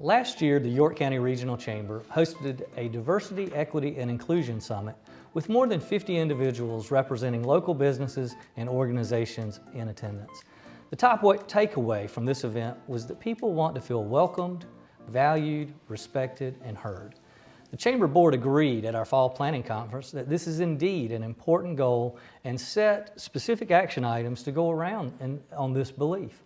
Last year, the York County Regional Chamber hosted a Diversity, Equity, and Inclusion Summit with more than 50 individuals representing local businesses and organizations in attendance. The top takeaway from this event was that people want to feel welcomed, valued, respected, and heard. The Chamber Board agreed at our Fall Planning Conference that this is indeed an important goal and set specific action items to go around on this belief.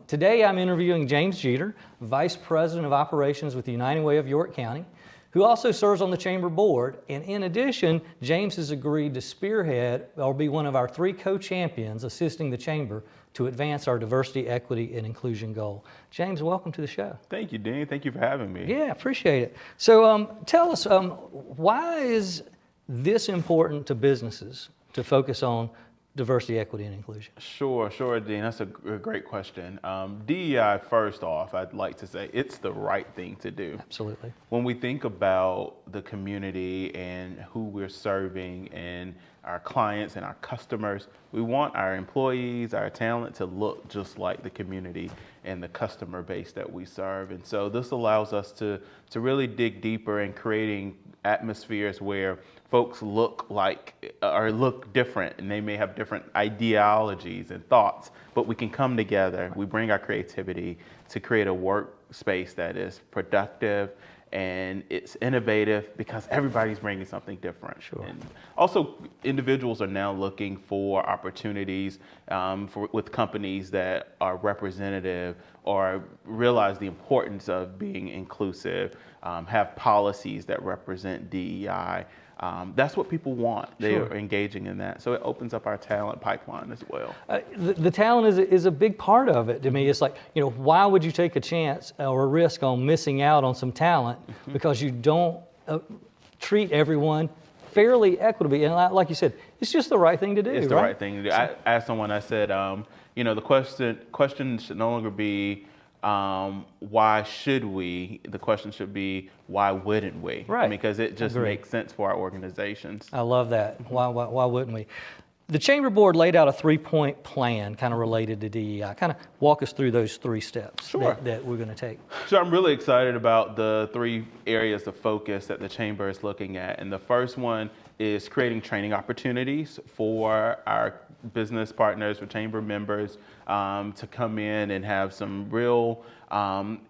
Today I'm interviewing James Jeter, Vice President of Operations with the United Way of York County, who also serves on the Chamber Board. And in addition, James has agreed to spearhead or be one of our 3 co-champions assisting the Chamber to advance our diversity, equity, and inclusion goal. James, welcome to the show. Thank you, Dean. Thank you for having me. Yeah, appreciate it. So tell us, why is this important to businesses to focus on diversity, equity, and inclusion? Sure, Dean. That's a great question. DEI, first off, I'd like to say it's the right thing to do. Absolutely. When we think about the community and who we're serving and our clients and our customers, we want our employees, our talent to look just like the community and the customer base that we serve. And so this allows us to really dig deeper in creating atmospheres where folks look different, and they may have different ideologies and thoughts, but we can come together. We bring our creativity to create a workspace that is productive and it's innovative because everybody's bringing something different. Sure. And also, individuals are now looking for opportunities with companies that are representative or realize the importance of being inclusive, have policies that represent DEI. That's what people want. They Sure. are engaging in that. So it opens up our talent pipeline as well. The talent is a big part of it to me. It's like, why would you take a chance or a risk on missing out on some talent because you don't treat everyone fairly equitably? And like you said, it's just the right thing to do. It's the right thing to do. I asked someone, I said, the question should no longer be, why should we? The question should be, why wouldn't we? Right. Because it just Agreed. makes sense for our organizations. I love that. Why wouldn't we? The Chamber Board laid out a 3-point plan kind of related to DEI. Kind of walk us through those 3 steps Sure. that we're going to take. So I'm really excited about the 3 areas of focus that the Chamber is looking at. And the first one is creating training opportunities for our business partners, for Chamber members, to come in and have some real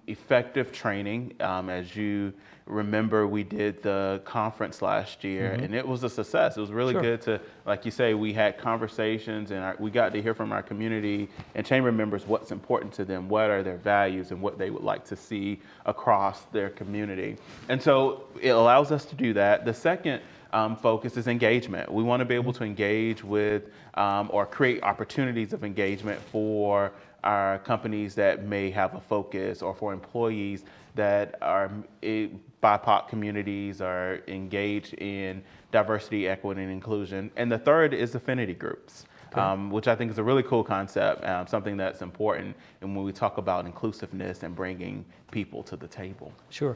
effective training. As you remember, we did the conference last year, and it was a success. It was really Sure. good to, like you say, we had conversations and we got to hear from our community and Chamber members what's important to them, what are their values, and what they would like to see across their community. And so it allows us to do that. The second focus is engagement. We want to be able to engage with or create opportunities of engagement for our companies that may have a focus, or for employees that are BIPOC communities are engaged in diversity, equity, and inclusion. And the third is affinity groups. Which I think is a really cool concept, something that's important. And when we talk about inclusiveness and bringing people to the table. Sure.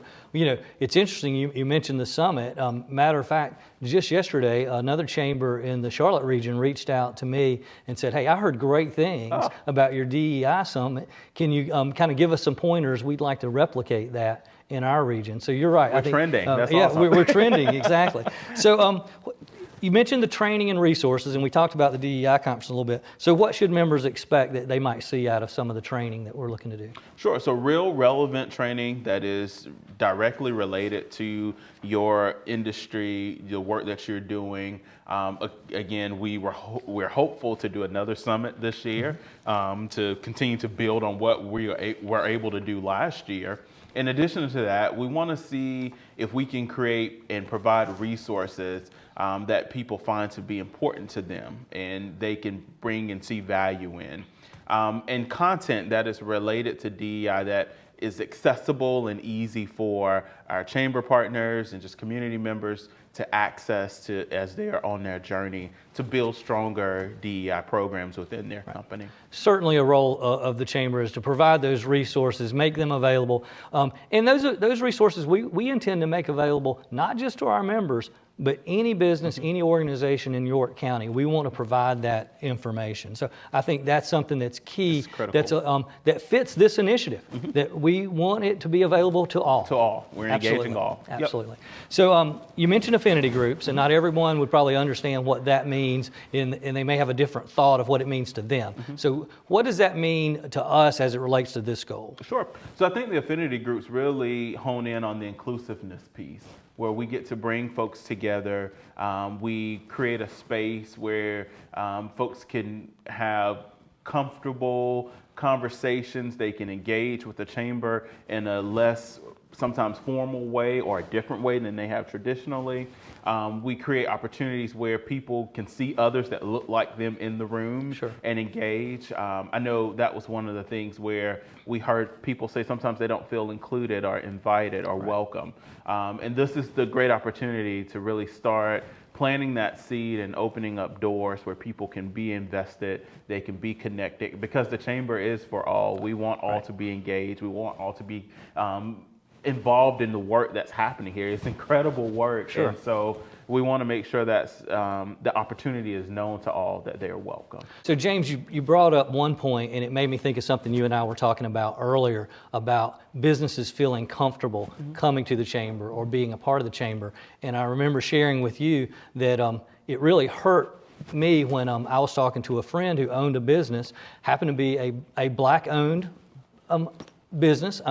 It's interesting you mentioned the summit. Matter of fact, just yesterday, another chamber in the Charlotte region reached out to me and said, hey, I heard great things about your DEI summit. Can you kind of give us some pointers? We'd like to replicate that in our region. So you're right. We're trending. That's yeah, awesome. we're trending, exactly. So you mentioned the training and resources, and we talked about the DEI conference a little bit. So what should members expect that they might see out of some of the training that we're looking to do? Sure. So real relevant training that is directly related to your industry, the work that you're doing. Again, we're hopeful to do another summit this year to continue to build on what we were able to do last year. In addition to that, we want to see if we can create and provide resources that people find to be important to them and they can bring and see value in. And content that is related to DEI that is accessible and easy for our chamber partners and just community members to access to as they are on their journey to build stronger DEI programs within their company. Certainly a role of the chamber is to provide those resources, make them available. And those resources we intend to make available not just to our members, but any business, any organization in York County. We want to provide that information. So I think that's something that's key, that's that fits this initiative, that we want it to be available to all. To all. We're engaging all. Absolutely. Yep. So you mentioned affinity groups, and not everyone would probably understand what that means, and they may have a different thought of what it means to them. So what does that mean to us as it relates to this goal? Sure. So I think the affinity groups really hone in on the inclusiveness piece, where we get to bring folks together. We create a space where folks can have comfortable conversations. They can engage with the chamber in a less sometimes formal way or a different way than they have traditionally. We create opportunities where people can see others that look like them in the room and engage. I know that was one of the things where we heard people say sometimes they don't feel included or invited or welcome. And this is the great opportunity to really start planting that seed and opening up doors where people can be invested, they can be connected, because the chamber is for all. We want all to be engaged. We want all to be involved in the work that's happening here. It's incredible work. And so we want to make sure that the opportunity is known to all, that they are welcome. So James, you brought up one point, and it made me think of something you and I were talking about earlier about businesses feeling comfortable coming to the chamber or being a part of the chamber. And I remember sharing with you that it really hurt me when I was talking to a friend who owned a business, happened to be a Black-owned business,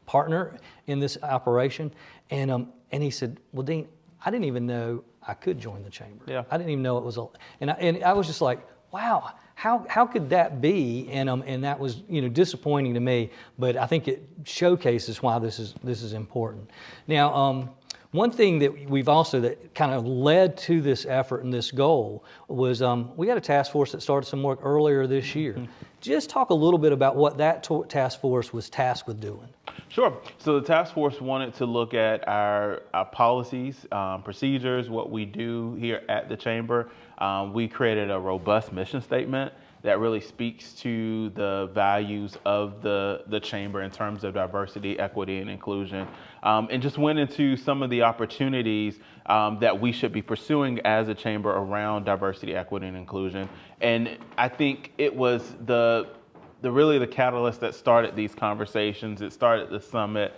partner in this operation, and he said, "Well, Dean, I didn't even know I could join the chamber. I didn't even know it was and I was just like, wow, how could that be?" And that was disappointing to me, but I think it showcases why this is important. Now, one thing that we've also that kind of led to this effort and this goal was we got a task force that started some work earlier this year. Just talk a little bit about what that task force was tasked with doing. Sure. So the task force wanted to look at our policies, procedures, what we do here at the chamber. We created a robust mission statement that really speaks to the values of the chamber in terms of diversity, equity, and inclusion, and just went into some of the opportunities that we should be pursuing as a chamber around diversity, equity, and inclusion. And I think it was really the catalyst that started these conversations. It started the summit,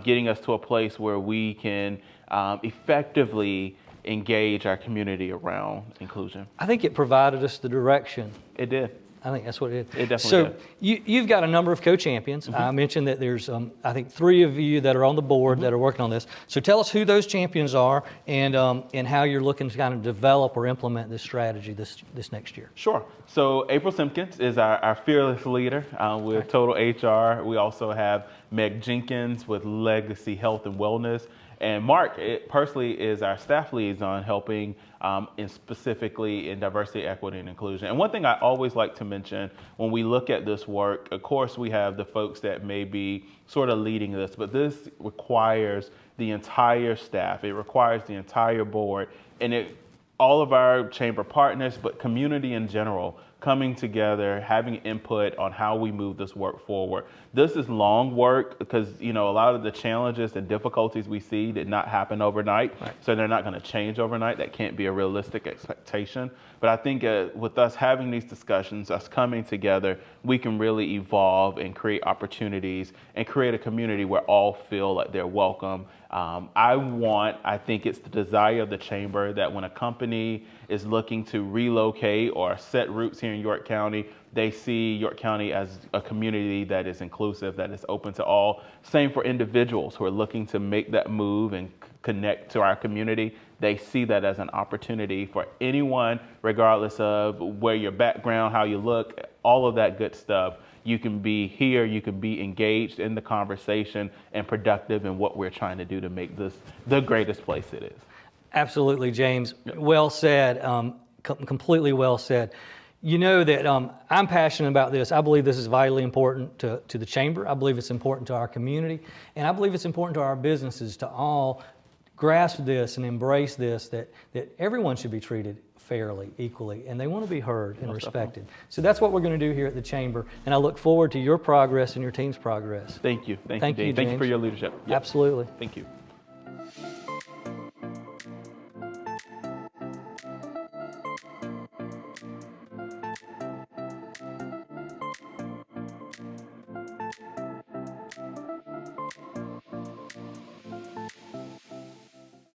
getting us to a place where we can effectively engage our community around inclusion. I think it provided us the direction. It did. I think that's what it is. It definitely did. You've got a number of co-champions. I mentioned that there's, I think, 3 of you that are on the board that are working on this. So tell us who those champions are and how you're looking to kind of develop or implement this strategy this next year. Sure. So April Simpkins is our fearless leader with Total HR. We also have Meg Jenkins with Legacy Health and Wellness. And Mark, personally, is our staff liaison, helping specifically in diversity, equity, and inclusion. And one thing I always like to mention when we look at this work, of course, we have the folks that may be sort of leading this, but this requires the entire staff. It requires the entire board, and all of our chamber partners, but community in general, coming together, having input on how we move this work forward. This is long work because, a lot of the challenges and difficulties we see did not happen overnight. So they're not going to change overnight. That can't be a realistic expectation. But I think with us having these discussions, us coming together, we can really evolve and create opportunities and create a community where all feel like they're welcome. I think it's the desire of the chamber that when a company is looking to relocate or set roots here in York County, they see York County as a community that is inclusive, that is open to all. Same for individuals who are looking to make that move and connect to our community. They see that as an opportunity for anyone, regardless of where your background, how you look, all of that good stuff. You can be here, you can be engaged in the conversation and productive in what we're trying to do to make this the greatest place it is. Absolutely, James. Well said, completely well said. You know that I'm passionate about this. I believe this is vitally important to the chamber. I believe it's important to our community. And I believe it's important to our businesses to all grasp this and embrace this, that everyone should be treated fairly, equally, and they want to be heard and respected. So that's what we're going to do here at the Chamber, and I look forward to your progress and your team's progress. Thank you. Thank you, Thank Dean. you, Thank you for James. your leadership. Yep. Absolutely. Thank you.